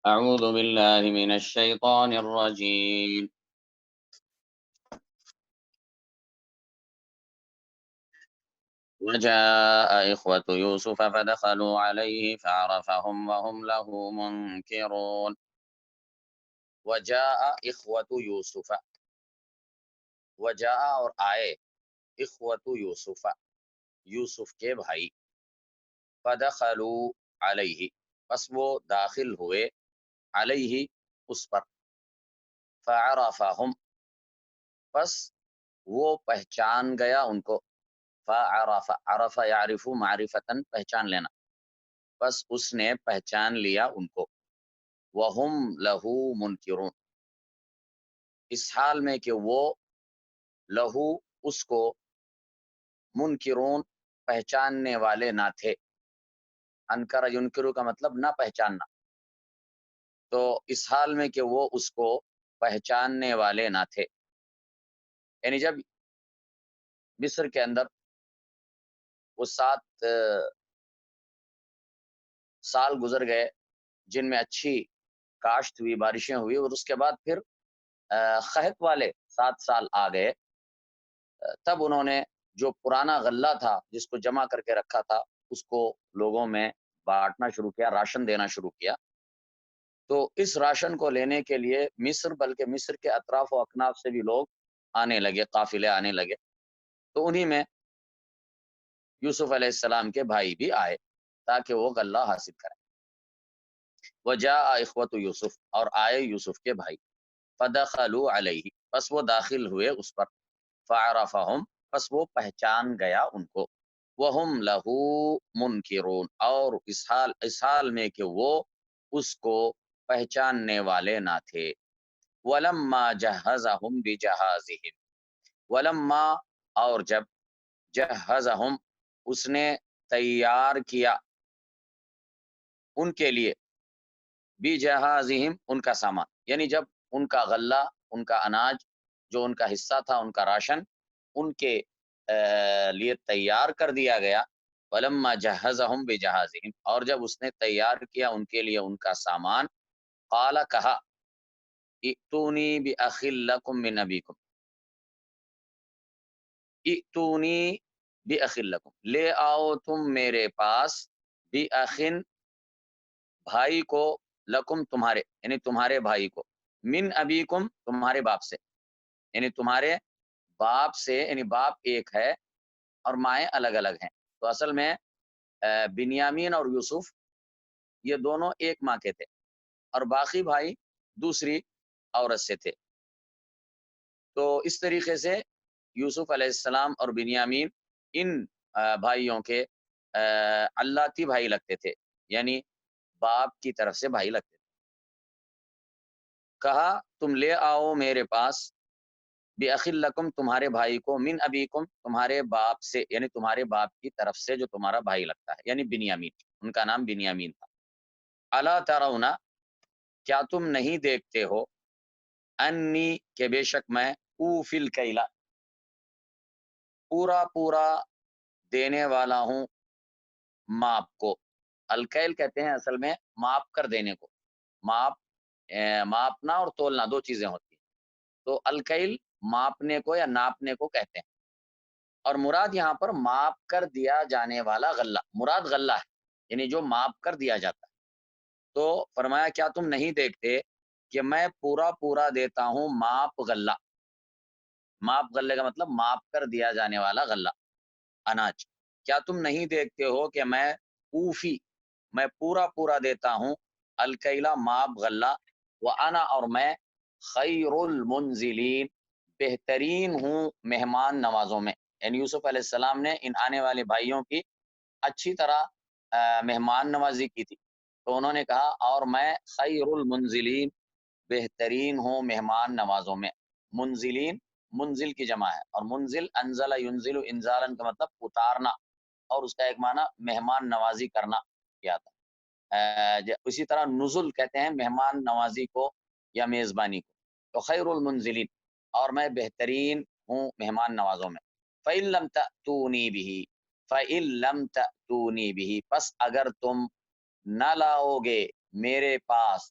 أعوذ بالله من الشيطان الرجيم. وجاء إخوة يوسف فدخلوا عليه فعرفهم وهم له منكرون. وجاء إخوة يوسف، وجاء اور آئے، إخوة يوسف، یوسف کے بھائی، فدخلوا علیہ، پس وہ داخل ہوئے، علیہ اس پر، فعرفهم، پس وہ پہچان گیا ان کو، فعرف، عرف یعرف معرفتاً پہچان لینا، بس اس نے پہچان لیا ان کو، وہم لہو منکرون، اس حال میں کہ وہ لہو اس کو، منکرون پہچاننے والے نہ تھے، انکر ینکرو کا مطلب نہ پہچاننا، تو اس حال میں کہ وہ اس کو پہچاننے والے نہ تھے، یعنی جب مصر کے اندر وہ 7 سال گزر گئے جن میں اچھی کاشت ہوئی، بارشیں ہوئی، اور اس کے بعد پھر قحط والے 7 سال آ گئے، تب انہوں نے جو پرانا غلہ تھا جس کو جمع کر کے رکھا تھا اس کو لوگوں میں بانٹنا شروع کیا، راشن دینا شروع کیا، تو اس راشن کو لینے کے لیے مصر، بلکہ مصر کے اطراف و اکناف سے بھی لوگ آنے لگے، قافلے آنے لگے، تو انہی میں یوسف علیہ السلام کے بھائی بھی آئے تاکہ وہ غلہ حاصل کریں۔ وجاء اخوۃ یوسف، اور آئے یوسف کے بھائی، فدخلوا علیہ، پس وہ داخل ہوئے اس پر، فعرفهم، پس وہ پہچان گیا ان کو، وہم لہو منکرون، اور اس حال میں کہ وہ اس کو پہچاننے والے نہ تھے، ولما جہزہم بجہازہم، ولما، اور جب، جہزہم، اس نے تیار کیا ان کے لیے، بجہازہم، ان کا سامان، یعنی جب ان کا غلہ، ان کا اناج، جو ان کا حصہ تھا، ان کا راشن ان کے لیے تیار کر دیا گیا، فلما جہزہم بجہازہم، اور جب اس نے تیار کیا ان کے لیے ان کا سامان، قال، کہا، ائتونی بأخ لکم من ابیکم، ائتونی بأخ لکم، لے آؤ تم میرے پاس، بأخ، بھائی کو، لکم، تمہارے، یعنی تمہارے بھائی کو، من ابیکم، تمہارے باپ سے، یعنی تمہارے باپ سے، یعنی باپ ایک ہے اور مائیں الگ الگ ہیں، تو اصل میں بنیامین اور یوسف یہ دونوں ایک ماں کے تھے، اور باقی بھائی دوسری عورت سے تھے، تو اس طریقے سے یوسف علیہ السلام اور بنیامین ان بھائیوں کے اللہ بھائی لگتے تھے، یعنی باپ کی طرف سے بھائی لگتے تھے، کہا تم لے آؤ میرے پاس، بأخ لکم، تمہارے بھائی کو، من ابیکم، تمہارے باپ سے، یعنی تمہارے باپ کی طرف سے جو تمہارا بھائی لگتا ہے، یعنی بنیامین، ان کا نام بنیامین تھا، الا ترون، کیا تم نہیں دیکھتے ہو، انی، کہ بے شک میں، اوفی الکیل، پورا پورا دینے والا ہوں ماپ کو، الکیل کہتے ہیں اصل میں ماپ کر دینے کو، ماپ، ماپنا اور تولنا دو چیزیں ہوتی ہیں، تو الکیل ماپنے کو یا ناپنے کو کہتے ہیں، اور مراد یہاں پر ماپ کر دیا جانے والا غلہ، مراد غلہ ہے، یعنی جو ماپ کر دیا جاتا ہے، تو فرمایا کیا تم نہیں دیکھتے کہ میں پورا پورا دیتا ہوں ماپ غلہ، ماپ غلے کا مطلب ماپ کر دیا جانے والا غلہ، اناج، کیا تم نہیں دیکھتے ہو کہ میں اوفی، میں پورا پورا دیتا ہوں، الکیلا، ماپ غلہ، وانا، اور میں، خیر المنزلین، بہترین ہوں مہمان نوازوں میں، یعنی یوسف علیہ السلام نے ان آنے والے بھائیوں کی اچھی طرح مہمان نوازی کی تھی، تو انہوں نے کہا اور میں خیر المنزلین، بہترین ہوں مہمان نوازوں میں، منزلین، منزل کی جمع ہے، اور منزل، انزل ینزل انزالن کا مطلب اتارنا، اور اس کا ایک معنی مہمان نوازی کرنا کیا تھا، اسی طرح نزل کہتے ہیں مہمان نوازی کو یا میزبانی کو، تو خیر المنزلین، اور میں بہترین ہوں مہمان نوازوں میں، فَإِن لَمْ تَأْتُونِي بِهِ، فَإِن لَمْ تَأْتُونِي بِهِ، پس اگر تم نہ لاؤ گے میرے پاس،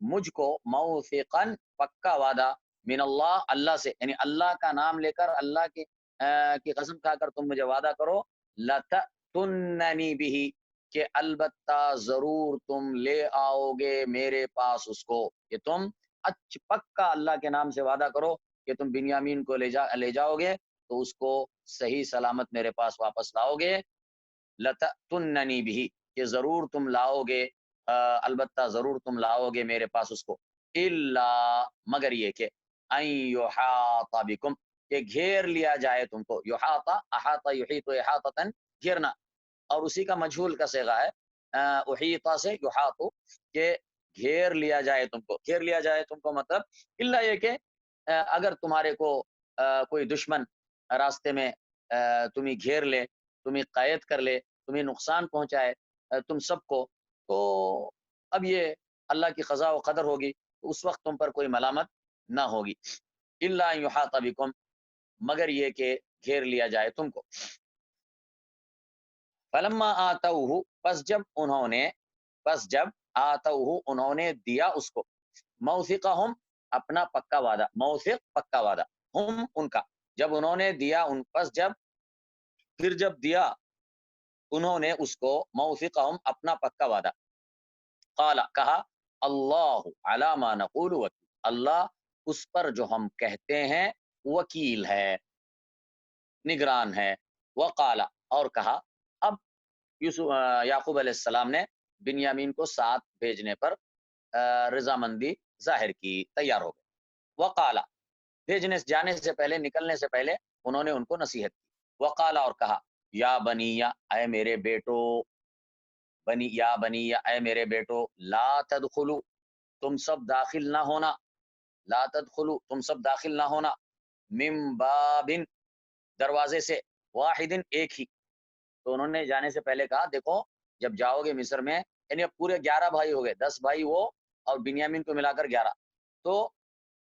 مجھ کو موثقن پکا وعدہ من اللہ اللہ سے، یعنی اللہ کا نام لے کر اللہ کی قسم کھا کر تم مجھے وعدہ کرو، لتأتوننی بہ کہ البتہ ضرور تم لے آؤ گے میرے پاس اس کو، کہ تم پکا اللہ کے نام سے وعدہ کرو کہ تم بنیامین کو لے جاؤ گے تو اس کو صحیح سلامت میرے پاس واپس لاؤ گے، لتأتوننی بہ کہ ضرور تم لاؤ گے، البتہ ضرور تم لاؤ گے میرے پاس اس کو، الا مگر یہ کہ ان یحاط بکم کہ گھیر لیا جائے تم کو، یحاط احاط یحیط احاطۃ گھیرنا، اور اسی کا مجہول کا صیغہ ہے احیطہ سے یحاط کہ گھیر لیا جائے تم کو، گھیر لیا جائے تم کو مطلب الا یہ کہ اگر تمہارے کو کوئی دشمن راستے میں تمہیں گھیر لے، تمہیں قید کر لے، تمہیں نقصان پہنچائے تم سب کو، تو اب یہ اللہ کی قضا و قدر ہوگی، تو اس وقت تم پر کوئی ملامت نہ ہوگی، الا ان یحاط بکم مگر یہ کہ گھیر لیا جائے تم کو، فلما آتوہ پس جب آتوہ انہوں نے دیا اس کو، موثقہم اپنا پکا وعدہ، موثق پکا وعدہ، ہم ان کا جب انہوں نے دیا پھر جب دیا انہوں نے اس کو موثقہم اپنا پکا وعدہ، قال کہا اللہ علی ما نقول وکیل، اللہ اس پر جو ہم کہتے ہیں وکیل ہے، نگران ہے، وقال اور کہا، اب یعقوب علیہ السلام نے بنیامین کو ساتھ بھیجنے پر رضامندی ظاہر کی، تیار ہو گئے، وقال جانے سے پہلے، نکلنے سے پہلے انہوں نے ان کو نصیحت کی، وقال اور کہا، یا بنی اے میرے بیٹو، اے میرے بیٹو، لا تدخلوا تم سب داخل نہ ہونا، لا تدخلوا تم سب داخل نہ ہونا، من باب دروازے سے، واحد ایک ہی، تو انہوں نے جانے سے پہلے کہا دیکھو جب جاؤ گے مصر میں، یعنی اب پورے 11 بھائی ہو گئے، 10 بھائی وہ اور بنیامین کو ملا کر 11، تو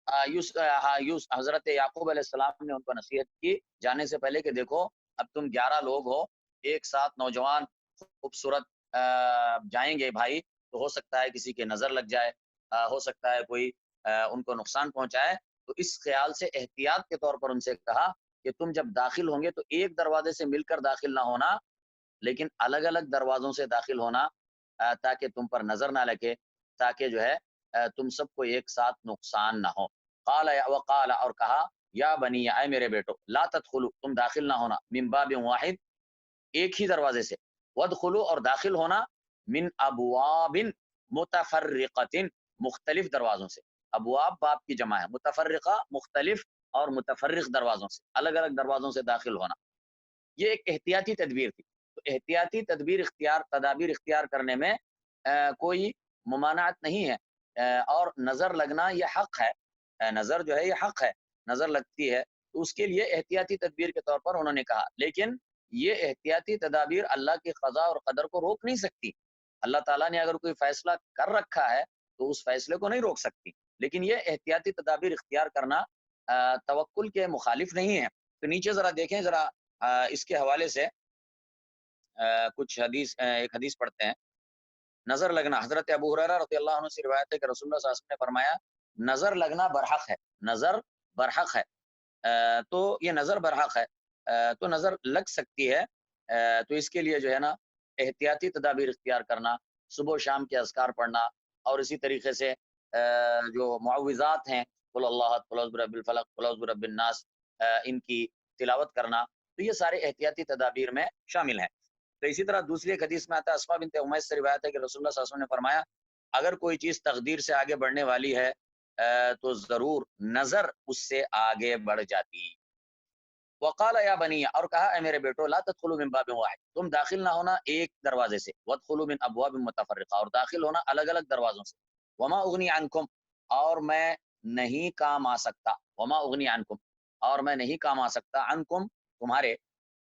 حضرت یعقوب علیہ السلام نے ان کو نصیحت کی جانے سے پہلے کہ دیکھو اب تم 11 لوگ ہو، ایک ساتھ نوجوان خوبصورت جائیں گے بھائی، تو ہو سکتا ہے کسی کے نظر لگ جائے، ہو سکتا ہے کوئی ان کو نقصان پہنچائے، تو اس خیال سے احتیاط کے طور پر ان سے کہا کہ تم جب داخل ہوں گے تو ایک دروازے سے مل کر داخل نہ ہونا، لیکن الگ الگ دروازوں سے داخل ہونا، تاکہ تم پر نظر نہ لگے، تاکہ جو ہے تم سب کو ایک ساتھ نقصان نہ ہو، وقال اور کہا، یا بنی اے میرے بیٹو، لا تدخلوا تم داخل نہ ہونا، من باب واحد ایک ہی دروازے سے، وادخلوا اور داخل ہونا، من ابواب متفرقۃ مختلف دروازوں سے، ابواب باب کی جمع ہے، متفرقہ مختلف اور متفرق دروازوں سے، الگ الگ دروازوں سے داخل ہونا، یہ ایک احتیاطی تدبیر تھی، تو احتیاطی تدابیر اختیار کرنے میں کوئی ممانعت نہیں ہے، اور نظر لگنا یہ حق ہے، نظر جو ہے یہ حق ہے، نظر لگتی ہے، تو اس کے لیے احتیاطی تدبیر کے طور پر انہوں نے کہا، لیکن یہ احتیاطی تدابیر اللہ کی قضا اور قدر کو روک نہیں سکتی، اللہ تعالیٰ نے اگر کوئی فیصلہ کر رکھا ہے تو اس فیصلے کو نہیں روک سکتی، لیکن یہ احتیاطی تدابیر اختیار کرنا توکل کے مخالف نہیں ہے، تو نیچے ذرا دیکھیں، ذرا اس کے حوالے سے کچھ ایک حدیث پڑھتے ہیں، نظر لگنا، حضرت ابو ہریرہ رضی اللہ عنہ سے روایت ہے کہ رسول اللہ صلی اللہ علیہ وسلم نے فرمایا، نظر لگنا برحق ہے، نظر برحق ہے، تو یہ نظر برحق ہے، تو نظر لگ سکتی ہے، تو اس کے لیے جو ہے نا احتیاطی تدابیر اختیار کرنا، صبح و شام کے اذکار پڑھنا، اور اسی طریقے سے جو معوذات ہیں، قل اللہ احد، قل اعوذ برب الفلق، قل اعوذ برب الناس، ان کی تلاوت کرنا، تو یہ سارے احتیاطی تدابیر میں شامل ہیں، تو اسی طرح دوسری ایک حدیث میں آتا ہے، اسماء بنت امیس سے روایت ہے کہ رسول اللہ صلی اللہ علیہ وسلم نے فرمایا، اگر کوئی چیز تقدیر سے آگے بڑھنے والی ہے تو ضرور نظر اس سے آگے بڑھ جاتی، وقال یا بنی اور کہا، اے میرے بیٹو، لا تدخلوا من باب واحد تم داخل نہ ہونا ایک دروازے سے، وادخلوا من ابواب متفرقہ اور داخل ہونا الگ الگ دروازوں سے، وما اغنی عنکم اور میں نہیں کام آ سکتا، وما اغنی عنکم اور میں نہیں کام آ سکتا، عنکم تمہارے،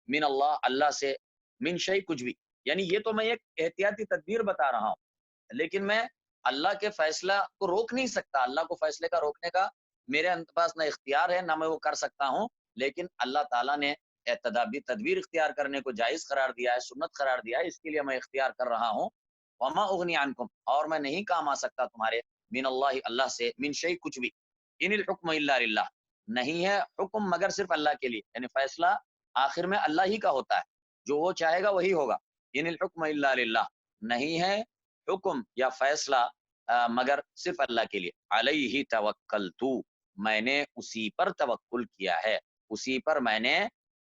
من اللہ اللہ سے، من شیء کچھ بھی، یعنی یہ تو میں ایک احتیاطی تدبیر بتا رہا ہوں، لیکن میں اللہ کے فیصلہ کو روک نہیں سکتا، اللہ کو فیصلے کا روکنے کا میرے پاس نہ اختیار ہے نہ میں وہ کر سکتا ہوں، لیکن اللہ تعالیٰ نے تدبیر اختیار کرنے کو جائز قرار دیا ہے، سنت قرار دیا ہے، اس کے لیے میں اختیار کر رہا ہوں، وما اغنی عنکم اور میں نہیں کام آ سکتا تمہارے، من اللہ اللہ سے، من شیء کچھ بھی، ان الحکم الا للہ نہیں ہے حکم مگر صرف اللہ کے لیے، یعنی فیصلہ آخر میں اللہ ہی کا ہوتا ہے، جو وہ چاہے گا وہی ہوگا، ان الحکم الا للہ نہیں ہے حکم یا فیصلہ مگر صرف اللہ کے لیے، علیہ توکلت میں نے اسی پر توکل کیا ہے، اسی پر میں نے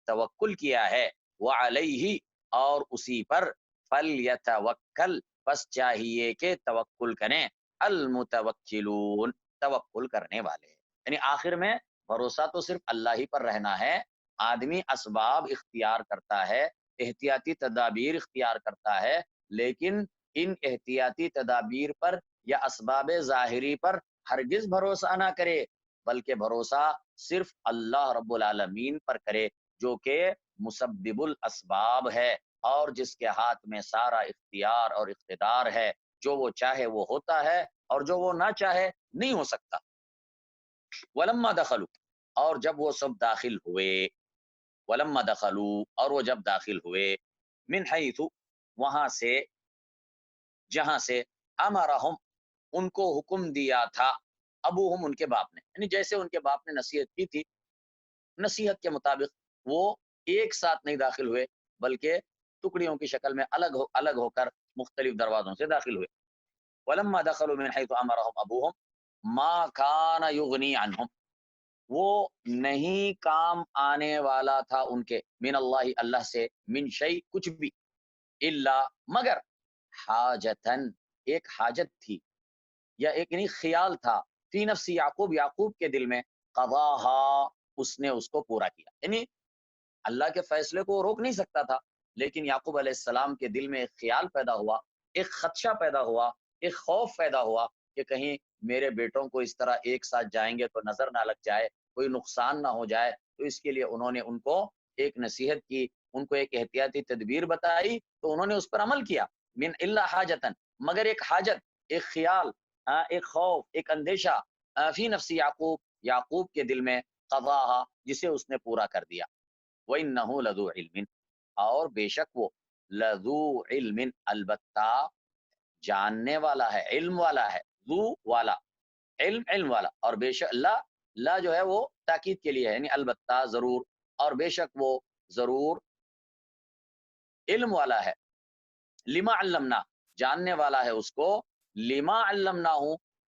توکل کیا ہے، وعلیہ اور اسی پر فلیتوکل بس چاہیے کہ توکل کریں المتوکلون توکل کرنے والے، یعنی آخر میں بھروسہ تو صرف اللہ ہی پر رہنا ہے، آدمی اسباب اختیار کرتا ہے، احتیاطی تدابیر اختیار کرتا ہے، لیکن ان احتیاطی تدابیر پر یا اسباب ظاہری پر ہرگز بھروسہ نہ کرے، بلکہ بھروسہ صرف اللہ رب العالمین پر کرے جو کہ مسبب الاسباب ہے اور جس کے ہاتھ میں سارا اختیار اور اقتدار ہے، جو وہ چاہے وہ ہوتا ہے اور جو وہ نہ چاہے نہیں ہو سکتا۔ ولما دخلوا اور جب وہ سب داخل ہوئے، ولما دخلوا اور وہ جب داخل ہوئے، من حیث وہاں سے جہاں سے امرہم ان کو حکم دیا تھا، ابوہم ان کے باپ نے، یعنی جیسے ان کے باپ نے نصیحت کی تھی، نصیحت کے مطابق وہ ایک ساتھ نہیں داخل ہوئے بلکہ ٹکڑیوں کی شکل میں الگ ہو کر مختلف دروازوں سے داخل ہوئے۔ ولما دخلوا من حيث امرهم ابوهم ما كان يغني عنهم وہ نہیں کام آنے والا تھا ان کے، من اللہ اللہ سے، من شیء کچھ بھی، الا مگر حاجتن ایک حاجت تھی یا ایک یعنی خیال تھا، فی نفس یعقوب یعقوب کے دل میں، قضاها اس نے اس کو پورا کیا، یعنی اللہ کے فیصلے کو روک نہیں سکتا تھا، لیکن یعقوب علیہ السلام کے دل میں ایک خیال پیدا ہوا، ایک خدشہ پیدا ہوا، ایک خوف پیدا ہوا کہ کہیں میرے بیٹوں کو اس طرح ایک ساتھ جائیں گے تو نظر نہ لگ جائے، کوئی نقصان نہ ہو جائے، تو اس کے لیے انہوں نے ان کو ایک نصیحت کی، ان کو ایک احتیاطی تدبیر بتائی تو انہوں نے اس پر عمل کیا، من الا حاجتن مگر ایک حاجت، ایک خیال، ایک خوف، ایک اندیشہ، فی نفس یعقوب یعقوب کے دل میں، قضاها جسے اس نے پورا کر دیا، وَإِنَّهُ لَذُو عِلْمٍ اور بے شک وہ لذو علم البتہ جاننے والا ہے، علم والا ہے، ذو والا علم والا، اور بے شک لا جو ہے وہ تاکید کے لیے ہے، یعنی البتہ ضرور، اور بے شک وہ ضرور علم والا ہے، لما علمنا جاننے والا ہے اس کو، لما علمنا ہوں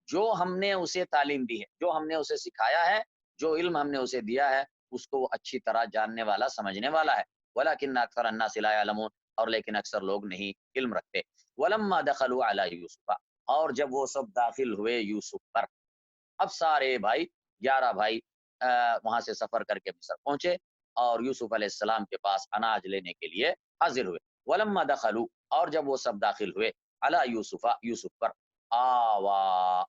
جو ہم نے اسے تعلیم دی ہے، جو ہم نے اسے سکھایا ہے، جو علم ہم نے اسے دیا ہے اس کو وہ اچھی طرح جاننے والا سمجھنے والا ہے، ولیکن اکثر الناس لا یعلمون اور لیکن اکثر لوگ نہیں علم رکھتے۔ ولما دخلوا علی یوسف اور جب وہ سب داخل ہوئے یوسف پر، اب سارے بھائی 11 بھائی وہاں سے سفر کر کے مصر پہنچے اور یوسف علیہ السلام کے پاس اناج لینے کے لیے حاضر ہوئے۔ ولما دخلوا اور جب وہ سب داخل ہوئے علی یوسف یوسف پر، آوا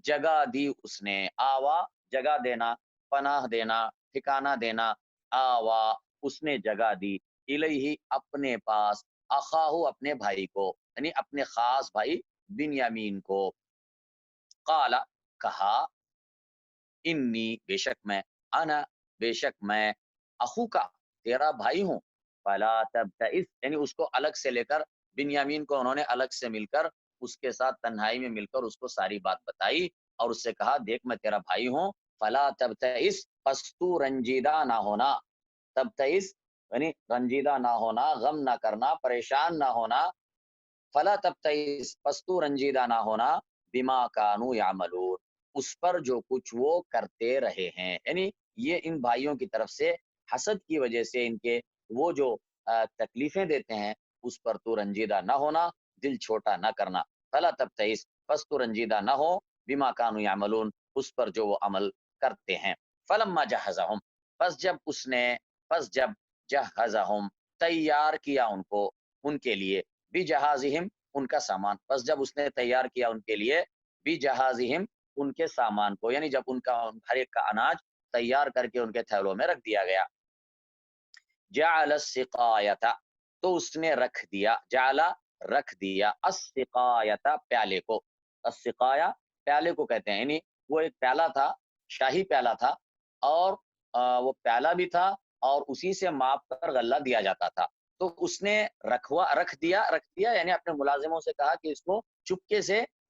جگہ دی اس نے، آوا جگہ دینا، پناہ دینا، ٹھکانہ دینا، آوا اس نے جگہ دی، الیہ اپنے پاس، اخاہو اپنے بھائی کو، یعنی اپنے خاص بھائی بنیامین کو، قال کہا، انی بے شک میں، انا بے شک میں، اخو کا تیرا بھائی ہوں، فلا تبتئس یعنی اس کو الگ سے لے کر، بنیامین کو انہوں نے الگ سے مل کر اس کے ساتھ تنہائی میں مل کر اس کو ساری بات بتائی اور اس سے کہا دیکھ میں تیرا بھائی ہوں، فلا تبتئس پس تو رنجیدہ نہ ہونا، تبتئس یعنی رنجیدہ نہ ہونا، غم نہ کرنا، پریشان نہ ہونا، فلا تبتئس پس تو رنجیدہ نہ ہونا، بما کانوا یعملون اس پر جو کچھ وہ کرتے رہے ہیں، یعنی یہ ان بھائیوں کی طرف سے حسد کی وجہ سے ان کے وہ جو تکلیفیں دیتے ہیں اس پر تو رنجیدہ نہ ہونا، دل چھوٹا نہ کرنا، فلا تبتئس پس تو رنجیدہ نہ ہو، بما کانوا یعملون اس پر جو وہ عمل کرتے ہیں، فلما جہزہم پس جب جہزہم تیار کیا ان کو ان کے لیے، بجہازہم ان کا سامان، پس جب اس نے تیار کیا ان کے لیے بجہازہم ان کے سامان کو، یعنی جب ان کا ہر ایک کا اناج تیار کر کے ان کے تھیلوں میں رکھ دیا گیا، جعل السقایۃ تو اس نے رکھ دیا، جعل رکھ دیا، السقایۃ پیالے کو، السقایا پیالے کو کہتے ہیں، یعنی وہ ایک پیالہ تھا، شاہی پیالہ تھا، اور وہ پیالہ بھی تھا اور اسی سے ماپ کر غلہ دیا جاتا تھا، تو اس نے رکھ دیا یعنی اپنے ملازموں سے کہا کہ اس کو چپکے سے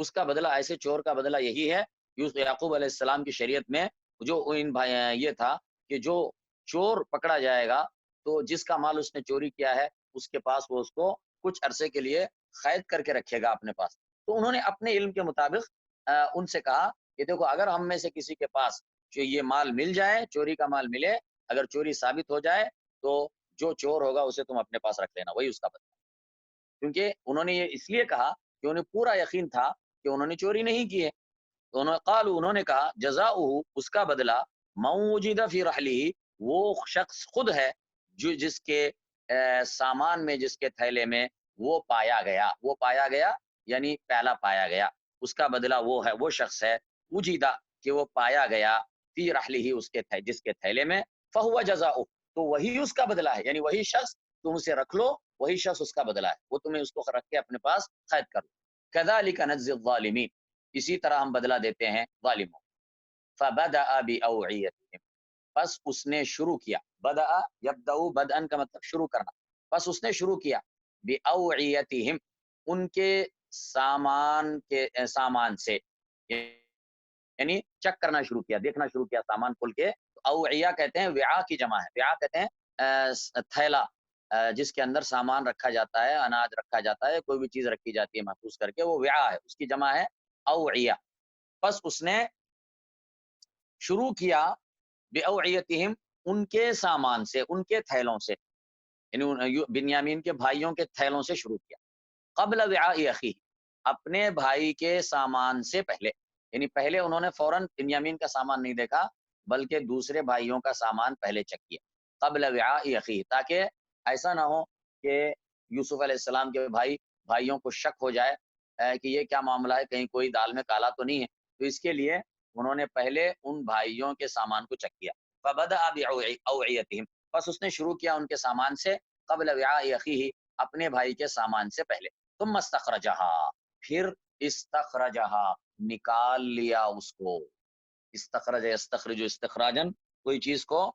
اس کا بدلہ، ایسے چور کا بدلہ یہی ہے۔ یعقوب علیہ السلام کی شریعت میں جو ان بھائی یہ تھا کہ جو چور پکڑا جائے گا تو جس کا مال اس نے چوری کیا ہے اس کے پاس وہ اس کو کچھ عرصے کے لیے قید کر کے رکھے گا اپنے پاس۔ تو انہوں نے اپنے علم کے مطابق ان سے کہا کہ دیکھو اگر ہم میں سے کسی کے پاس جو یہ مال مل جائے، چوری کا مال ملے، اگر چوری ثابت ہو جائے تو جو چور ہوگا اسے تم اپنے پاس رکھ لینا، وہی اس کا بدلہ۔ کیونکہ انہوں نے یہ اس لیے کہا کہ انہیں پورا یقین تھا کہ انہوں نے چوری نہیں کی ہے۔ تو انہوں نے کہا جزاؤہ، اس کا بدلہ، موجودہ فی رحلہ، وہ شخص خود ہے جو جس کے سامان میں، جس کے تھیلے میں وہ پایا گیا، وہ پایا گیا یعنی پہلا پایا گیا، اس کا بدلہ وہ ہے، وہ شخص ہے وجیدہ کہ وہ پایا گیا فی رحلہ، اس کے جس کے تھیلے میں، فہو جزاؤہ، تو وہی اس کا بدلہ ہے، یعنی وہی شخص تم اسے رکھ لو، وہی شخص اس کا بدلہ ہے، وہ تمہیں اس کو رکھ کے اپنے پاس قید کر لو۔ کذالک نجزی الظالمین، اسی طرح ہم بدلہ دیتے ہیں ظالموں۔ فبدأ بأوعیتہم، پس اس نے شروع کیا، بدأ یبدأ بدءا کا مطلب شروع کرنا، پس اس نے شروع کیا بأوعیتہم، ان کے سامان سے، یعنی چیک کرنا شروع کیا، دیکھنا شروع کیا سامان کھول کے۔ اوعیہ کہتے ہیں وعاء کی جمع ہے، وعاء کہتے ہیں تھیلا جس کے اندر سامان رکھا جاتا ہے، اناج رکھا جاتا ہے، کوئی بھی چیز رکھی جاتی ہے محفوظ کر کے، وہ وعاء ہے، اس کی جمع ہے اوعیہ۔ پس اس نے شروع کیا بأوعیتہم، ان کے سامان سے، ان کے تھیلوں سے، یعنی بنیامین کے بھائیوں کے تھیلوں سے شروع کیا، قبل وعاء اخیہ، اپنے بھائی کے سامان سے پہلے، یعنی پہلے انہوں نے فوراً بنیامین کا سامان نہیں دیکھا بلکہ دوسرے بھائیوں کا سامان پہلے چیک کیا، قبل وعاء اخیہ، تاکہ ایسا نہ ہو کہ یوسف علیہ السلام کے بھائیوں کو شک ہو جائے کہ یہ کیا معاملہ ہے، کہیں کوئی دال میں کالا تو نہیں ہے، تو اس کے لیے انہوں نے پہلے ان بھائیوں کے سامان کو چیک کیا۔ فبدأ بأوعیتہم، پس اس نے شروع کیا ان کے سامان سے، قبل وعاء اخیہ، اپنے بھائی کے سامان سے پہلے، ثم استخرجہا، پھر استخرجہا، نکال لیا اس کو، استخرج یستخرج استخراجن، کوئی چیز کو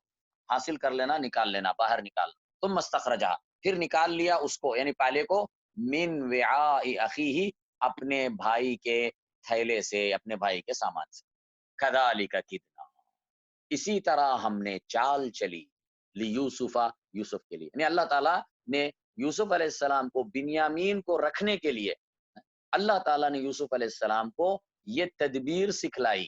حاصل کر لینا، نکال لینا، باہر نکالنا، ثم استخرجہا، پھر نکال لیا اس کو یعنی پالے کو، من وعاء اخیہ، اپنے بھائی کے تھیلے سے، اپنے بھائی کے سامان سے۔ کذالک کدنا، اسی طرح ہم نے چال چلی، لیوسف، یوسف کے لیے، یعنی اللہ تعالیٰ نے یوسف علیہ السلام کو، بنیامین کو رکھنے کے لیے اللہ تعالیٰ نے یوسف علیہ السلام کو یہ تدبیر سکھلائی۔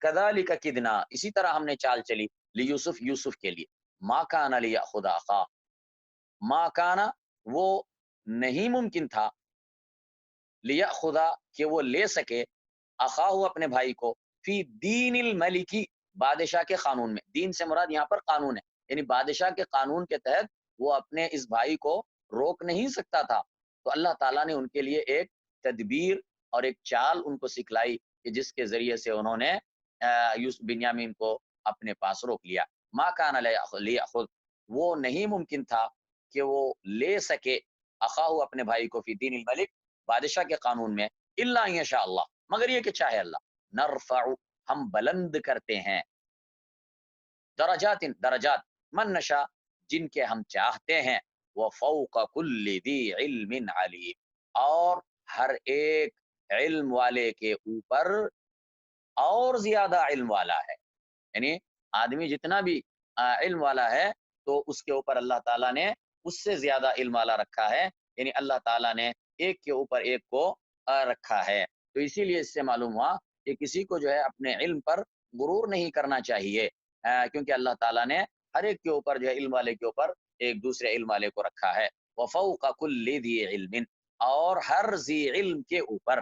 کذالک کدنا، اسی طرح ہم نے چال چلی، لیوسف، یوسف کے لیے، ما کان لیأخذ اخاہ، ما کان، وہ نہیں ممکن تھا، لیأخذ، کہ وہ لے سکے، اخاہ، اپنے بھائی کو، فی دین الملکی، بادشاہ کے قانون میں، دین سے مراد یہاں پر قانون ہے، یعنی بادشاہ کے قانون کے تحت وہ اپنے اس بھائی کو روک نہیں سکتا تھا، تو اللہ تعالیٰ نے ان کے لیے ایک تدبیر اور ایک چال ان کو سکھلائی کہ جس کے ذریعے سے انہوں نے بنیامین کو اپنے پاس روک لیا۔ ما کان لیأخذ، وہ نہیں ممکن تھا کہ وہ لے سکے، اخاہ، اپنے بھائی کو، فی دین الملک، بادشاہ کے قانون میں، الا ان یشاء اللہ، مگر یہ کہ چاہے اللہ، نرفع، ہم بلند کرتے ہیں، درجات، درجات، من نشاء، جن کے ہم چاہتے ہیں، وفوق کل ذی علم علیم، اور ہر ایک علم والے کے اوپر اور زیادہ علم والا ہے، یعنی آدمی جتنا بھی علم والا ہے تو اس کے اوپر اللہ تعالیٰ نے اس سے زیادہ علم والا رکھا ہے، یعنی اللہ تعالیٰ نے ایک کے اوپر ایک کو رکھا ہے۔ تو اسی لیے اس سے معلوم ہوا کہ کسی کو جو ہے اپنے علم پر غرور نہیں کرنا چاہیے، کیونکہ اللہ تعالیٰ نے ہر ایک کے اوپر جو ہے علم والے کے اوپر ایک دوسرے علم والے کو رکھا ہے، وفوق کل ذی علم، اور ہر ذی علم کے اوپر،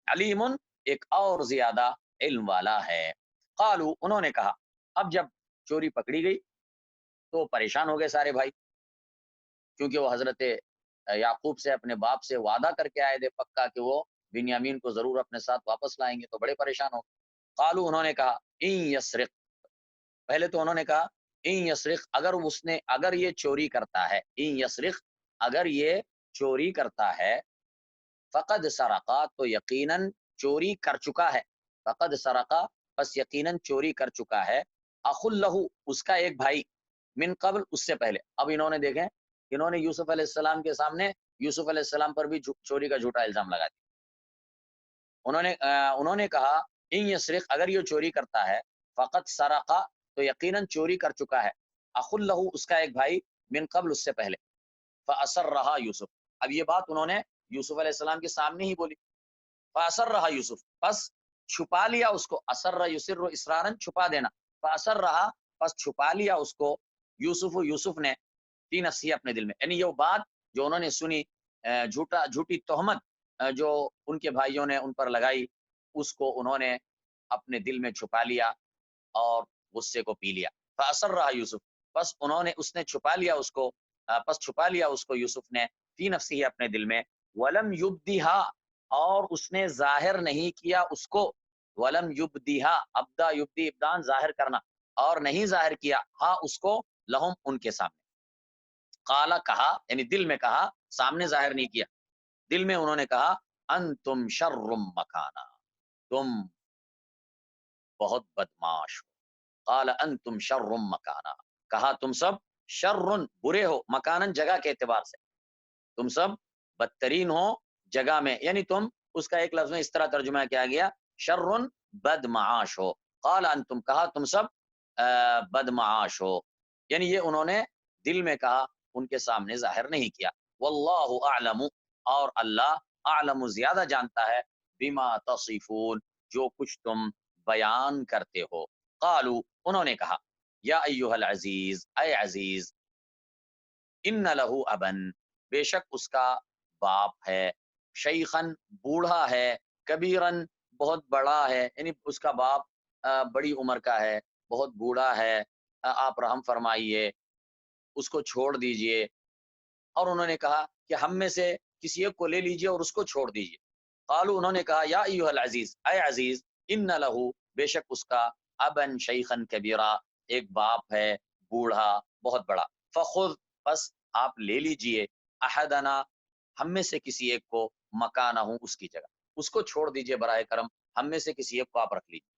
علیم، ایک اور زیادہ علم والا ہے۔ قالو، انہوں نے کہا، اب جب چوری پکڑی گئی تو پریشان ہو گئے سارے بھائی، کیونکہ وہ حضرت یعقوب سے، اپنے باپ سے وعدہ کر کے آئے تھے پکا کہ وہ بنیامین کو ضرور اپنے ساتھ واپس لائیں گے، تو بڑے پریشان ہو گئے۔ قالو، انہوں نے کہا، ان یسرق، پہلے تو انہوں نے کہا ان یسرق، اگر یہ چوری کرتا ہے، ان یسرق، اگر یہ چوری کرتا ہے، فقد سرقا، تو یقیناً چوری کر چکا ہے، فقد سرقا، پس یقیناً چوری کر چکا ہے، اخ لہو، اس کا ایک بھائی، من قبل، اس سے پہلے۔ اب انہوں نے دیکھیں، انہوں نے یوسف علیہ السلام کے سامنے یوسف علیہ السلام پر بھی چوری کا جھوٹا الزام لگا دیا، انہوں نے کہا ان یسرق اگر یہ چوری کرتا ہے فقط سرقہ تو یقیناً چوری کر چکا ہے اخ لہو اس کا ایک بھائی من قبل اس سے پہلے فاثر رہا یوسف اب یہ بات انہوں نے یوسف علیہ السلام کے سامنے ہی بولی فاثر رہا یوسف پس چھپا لیا اس کو اثر یسر اسرارن چھپا دینا فاثر رہا پس چھپا لیا اس کو یوسف نے فی نفسی اپنے دل میں یعنی یہ بات جو انہوں نے سنی جھوٹی تہمت جو ان کے بھائیوں نے ان پر لگائی اس کو انہوں نے اپنے دل میں چھپا لیا اور غصے کو پی لیا فاثر رہا یوسف پس اس نے چھپا لیا اس کو یوسف نے فی نفسی اپنے دل میں ولم یبدیہا اور اس نے ظاہر نہیں کیا اس کو ولم یبدیہا ابدا یبدی ابدان ظاہر کرنا اور نہیں ظاہر کیا ہاں اس کو لہم ان کے سامنے قالا کہا یعنی دل میں کہا سامنے ظاہر نہیں کیا دل میں انہوں نے کہا انتم شر مکانا تم بہت بدماش ہو قال انتم شر مکانا کہا تم سب شر برے ہو مکانن جگہ کے اعتبار سے تم سب بدترین ہو جگہ میں یعنی تم اس کا ایک لفظ میں اس طرح ترجمہ کیا گیا شر بدمعاش ہو قال انتم کہا تم سب بدمعاش ہو یعنی یہ انہوں نے دل میں کہا ان کے سامنے ظاہر نہیں کیا واللہ اعلم اور اللہ اعلم زیادہ جانتا ہے بما تصفون جو کچھ تم بیان کرتے ہو قالو انہوں نے کہا یا ایھا العزیز اے عزیز ان لہو ابن بے شک اس کا باپ ہے شیخن بوڑھا ہے کبیرن بہت بڑا ہے یعنی اس کا باپ بڑی عمر کا ہے بہت بوڑھا ہے آپ رحم فرمائیے اس کو چھوڑ دیجئے اور انہوں نے کہا کہ ہم میں سے کسی ایک کو لے لیجئے اور اس کو چھوڑ دیجئے قالو انہوں نے کہا یا ایھا العزیز اے عزیز ان لہو بے شک اس کا ابن شیخن کبیرا ایک باپ ہے بوڑھا بہت بڑا فخذ بس آپ لے لیجئے احدنا ہم میں سے کسی ایک کو مکانہ ہوں اس کی جگہ اس کو چھوڑ دیجئے براہ کرم ہم میں سے کسی ایک کو آپ رکھ لیجئے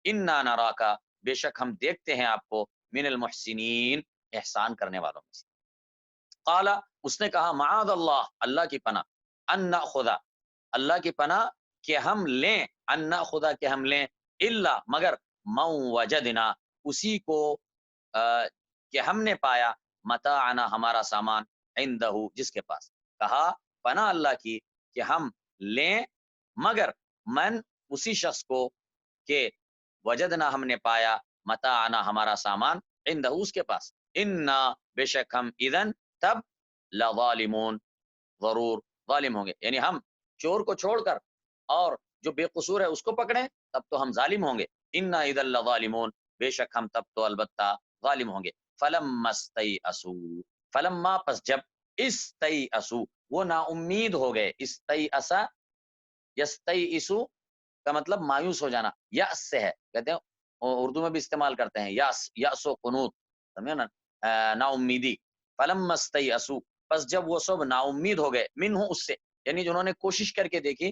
انا نراکا بے شک ہم دیکھتے ہیں آپ کو من المحسنین احسان کرنے والوں میں سے قال اس نے کہا معاذ اللہ اللہ کی پناہ ان ناخذ اللہ کی پناہ کہ ہم لیں ان ناخذ کہ ہم لیں الا مگر من وجدنا اسی کو کہ ہم نے پایا متاعنا ہمارا سامان عندہ جس کے پاس کہا پناہ اللہ کی کہ ہم لیں مگر من اسی شخص کو کہ وجدنا ہم نے پایا متاعنا ہمارا سامان عندہ اس کے پاس انا بے شک ہم اذن تب لظالمون ضرور ظالم ہوں گے یعنی ہم چور کو چھوڑ کر اور جو بے قصور ہے اس کو پکڑیں تب تو ہم ظالم ہوں گے انا اذا لظالمون بے شک ہم تب تو البتہ ظالم ہوں گے فلما استیئسوا فلما پس جب استیئسوا وہ نا امید ہو گئے استیئس یستیئسو کا مطلب مایوس ہو جانا یأس سے ہے کہتے ہیں اردو میں بھی استعمال کرتے ہیں یأس و قنوط سمجھے نا نا امیدی فلما استیئسوا پس جب وہ سب نا امید ہو گئے منہ اس سے یعنی جنہوں نے کوشش کر کے دیکھی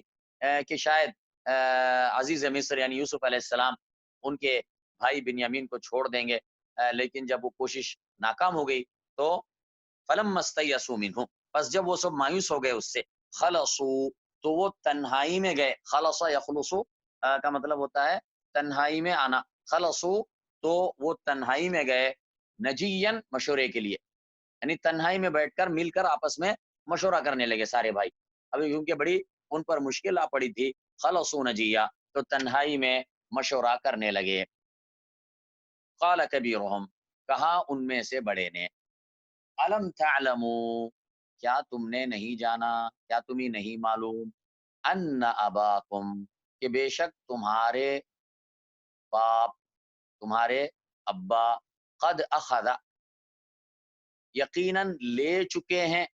کہ شاید عزیز مصر یعنی یوسف علیہ السلام ان کے بھائی بنیامین کو چھوڑ دیں گے لیکن جب وہ کوشش ناکام ہو گئی تو فلما استیئسوا منہ پس جب وہ سب مایوس ہو گئے اس سے خلصوا تو وہ تنہائی میں گئے خلص یخلص کا مطلب ہوتا ہے تنہائی میں آنا خلصوا تو وہ تنہائی میں گئے نجین مشورے کے لیے یعنی تنہائی میں بیٹھ کر مل کر آپس میں مشورہ کرنے لگے سارے بھائی ابھی کیونکہ بڑی ان پر مشکل آ پڑی تھی خلصوا نجیا تو تنہائی میں مشورہ کرنے لگے قال کبیرہم کہا ان میں سے بڑے نے الم تعلموا کیا تم نے نہیں جانا کیا تمہیں نہیں معلوم ان اباکم کہ بے شک تمہارے باپ تمہارے ابا قد اخذ یقیناً لے چکے ہیں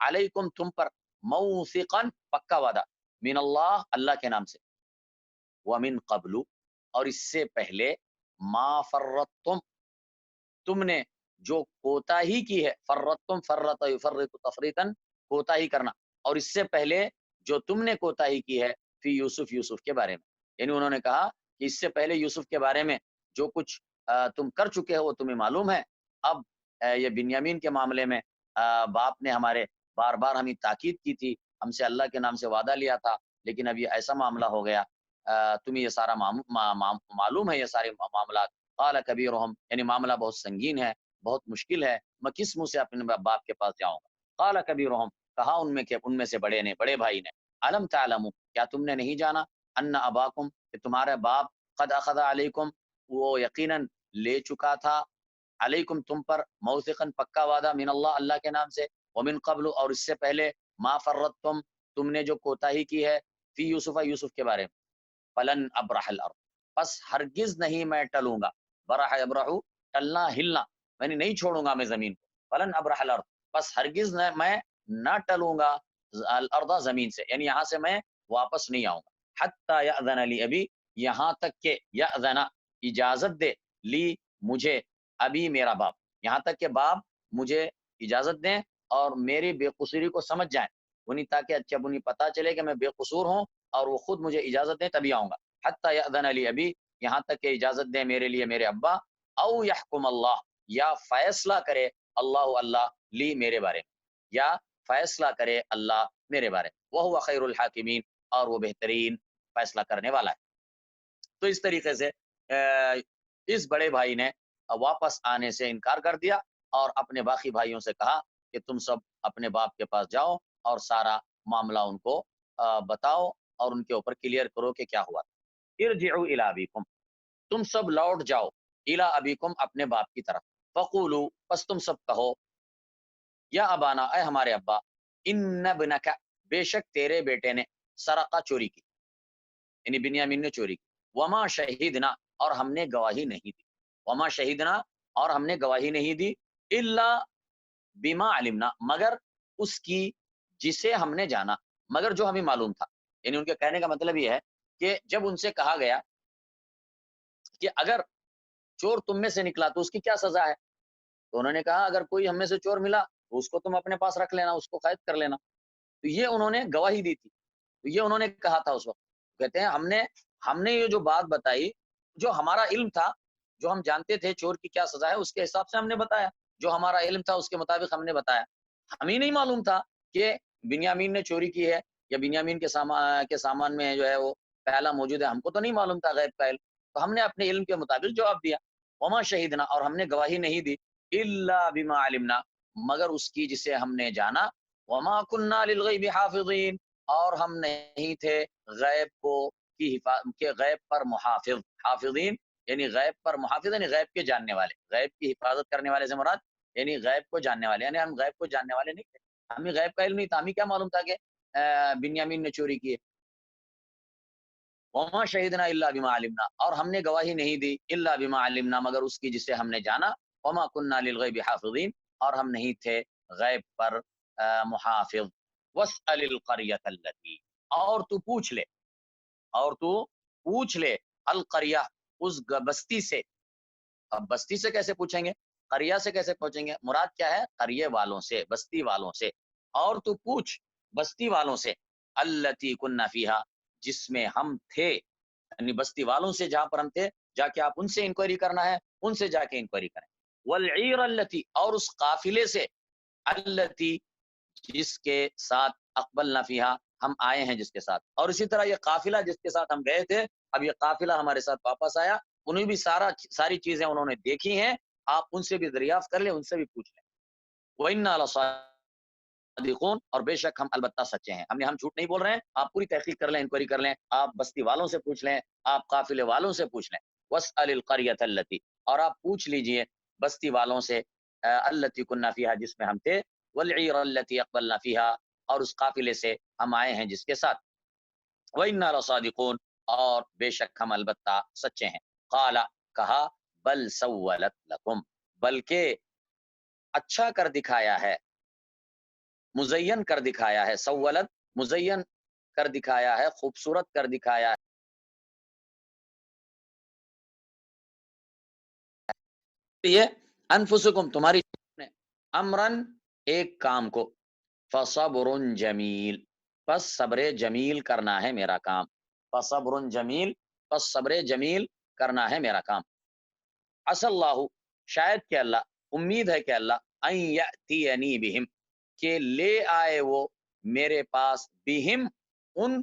علیکم تم پر موثقا پکا وعدہ من اللہ اللہ کے نام سے ومن قبل اور اس سے پہلے ما فرطتم تم نے جو کوتاہی کی ہے فرطتم فرط یفرط تفریطا کوتاہی کرنا اور اس سے پہلے جو تم نے کوتاہی کی ہے فی یوسف کے بارے میں یعنی انہوں نے کہا کہ اس سے پہلے یوسف کے بارے میں جو کچھ تم کر چکے ہو وہ تمہیں معلوم ہے اب یہ بنیامین کے معاملے میں باپ نے ہمارے بار بار ہمیں تاکید کی تھی ہم سے اللہ کے نام سے وعدہ لیا تھا لیکن اب یہ ایسا معاملہ ہو گیا، تمہیں یہ سارا معلوم ہے یہ سارے معاملات. قال کبیرہم، یعنی معاملہ بہت سنگین ہے، بہت مشکل ہے، میں کس منہ سے اپنے باپ کے پاس جاؤں گا. قال کبیرہم، کہا ان میں سے بڑے بھائی نے، الم تعلموا، کیا تم نے نہیں جانا، ان اباکم، کہ تمہارا باپ، قد اخذ علیکم، وہ یقیناً لے چکا تھا، علیکم تم پر، موثقاً پکا وعدہ، من اللہ کے نام سے، ومن قبل اور اس سے پہلے، ما فرطتم تم نے جو کوتاہی کی ہے، فی یوسف کے بارے میں، فلن ابرح الارض، پس ہرگز نہیں میں ٹلوں گا، برح ابرح ٹلنا ہلنا، میں نہیں چھوڑوں گا میں زمین کو، فلن ابرح الارض، پس ہرگز میں نہ ٹلوں گا الارض زمین سے، یعنی یہاں سے میں واپس نہیں آؤں گا، حتی یأذن لی ابی، یہاں تک کہ یأذن اجازت دے، لی مجھے، ابھی میرا باپ، یہاں تک کہ باپ مجھے اجازت دیں اور میری بے قصوری کو سمجھ جائیں، انہیں تاکہ جب انہیں پتا چلے کہ میں بے قصور ہوں اور وہ خود مجھے اجازت دیں تبھی آؤں گا، حتی یأذن لی ابی، یہاں تک کہ اجازت دیں میرے لیے میرے ابا، او یحکم اللہ، یا فیصلہ کرے اللہ لی میرے بارے میں، یا فیصلہ کرے اللہ میرے بارے میں، وہو خیر الحاکمین، اور وہ بہترین فیصلہ کرنے والا ہے. تو اس طریقے سے اس بڑے بھائی نے واپس آنے سے انکار کر دیا اور اپنے باقی بھائیوں سے کہا کہ تم سب اپنے باپ کے پاس جاؤ اور سارا معاملہ ان کو بتاؤ اور ان کے اوپر کلیئر کرو کہ کیا ہوا تھا. ارجعوا الی ابیکم، تم سب لوٹ جاؤ، الی ابیکم اپنے باپ کی طرف، فقولوا پس تم سب کہو، یا ابانا اے ہمارے ابا، ان ابنک بے شک تیرے بیٹے نے، سرقہ چوری کی، یعنی بنیامین نے چوری کی، وما شہیدنا اور ہم نے گواہی نہیں دی، وما شہیدنا اور ہم نے گواہی نہیں دی، الا بما علمنا مگر اس کی جسے ہم نے جانا، مگر جو ہمیں معلوم تھا. یعنی ان کے کہنے کا مطلب یہ ہے کہ جب ان سے کہا گیا کہ اگر چور تم میں سے نکلا تو اس کی کیا سزا ہے، تو انہوں نے کہا اگر کوئی ہم میں سے چور ملا تو اس کو تم اپنے پاس رکھ لینا، اس کو قید کر لینا. تو یہ انہوں نے گواہی دی تھی، تو یہ انہوں نے کہا تھا اس وقت. کہتے ہیں ہم نے یہ جو بات بتائی، جو ہمارا علم تھا، جو ہم جانتے تھے چور کی کیا سزا ہے، اس کے حساب سے ہم نے بتایا، جو ہمارا علم تھا اس کے مطابق ہم نے بتایا. ہمیں نہیں معلوم تھا کہ بنیامین نے چوری کی ہے یا بنیامین کے سامان میں جو ہے وہ پہلا موجود ہے، ہم کو تو نہیں معلوم تھا غیب کا علم، تو ہم نے اپنے علم کے مطابق جواب دیا. وما شہیدنا اور ہم نے گواہی نہیں دی، الا بما علمنا مگر اس کی جسے ہم نے جانا، وما كنا للغیب حافظین اور ہم نہیں تھے غیب کے غیب پر محافظ، حافظین یعنی غیب پر محافظ، یعنی غیب کے جاننے والے، غیب کی حفاظت کرنے والے سے مراد یعنی غیب کو جاننے والے، یعنی ہم غیب کو جاننے والے نہیں تھے، ہمیں غیب کا علم نہیں تھا، ہمیں کیا معلوم تھا کہ بنیامین نے چوری کی ہے. وما شہیدنا الا بما علمنا اور ہم نے گواہی نہیں دی، الا بما علمنا مگر اس کی جسے ہم نے جانا، وما كنا للغیب حافظین اور ہم نہیں تھے غیب پر محافظ. واسأل القریۃ التی اور تو پوچھ لے، القریہ اس بستی سے. اب بستی سے کیسے پوچھیں گے، قریہ سے کیسے پوچھیں گے، مراد کیا ہے، قریے والوں سے، بستی والوں سے. اور تو پوچھ بستی والوں سے، التی کننا فیہا جس میں ہم تھے، یعنی بستی والوں سے جہاں پر ہم تھے، جا کے آپ ان سے انکوائری کرنا ہے، ان سے جا کے انکوائری کریں. والعیر التی اور اس قافلے سے، التی جس کے ساتھ، اقبلنا فیہا ہم آئے ہیں جس کے ساتھ، اور اسی طرح یہ قافلہ جس کے ساتھ ہم گئے تھے اب یہ قافلہ ہمارے ساتھ واپس آیا، انہیں بھی ساری چیزیں انہوں نے دیکھی ہیں، آپ ان سے بھی دریافت کر لیں، ان سے بھی پوچھ لیں. وَإِنَّا لَصَادِقُونَ اور بے شک ہم البتہ سچے ہیں، ہم جھوٹ نہیں بول رہے ہیں، آپ پوری تحقیق کر لیں، انکوائری کر لیں، آپ بستی والوں سے پوچھ لیں، آپ قافلے والوں سے پوچھ لیں. وَاسْأَلِ الْقَرْيَةَ الَّتِي اور آپ پوچھ لیجئے بستی والوں سے، الَّتِي كُنَّا فِيهَا جس میں ہم تھے، وَالْعِيرَ الَّتِي أَقْبَلْنَا فِيهَا اور اس قافلے سے ہم آئے ہیں جس کے ساتھ. وَإِنَّا لَصَادِقُونَ اور بے شک ہم البتہ سچے ہیں. قَالَ کہا، بل سولت لکم بلکہ اچھا کر دکھایا ہے، مزین کر دکھایا ہے، سولت مزین کر دکھایا ہے، خوبصورت کر دکھایا ہے یہ انفسکم تمہاری نے امرن ایک کام کو، فصبر جمیل پس صبر جمیل کرنا ہے میرا کام، فصبر جمیل پس صبر جمیل کرنا ہے میرا کام. عسى اللہ شاید کہ اللہ، امید ہے کہ اللہ ان یأتینی بہم کہ لے آئے وہ میرے پاس، بہم ان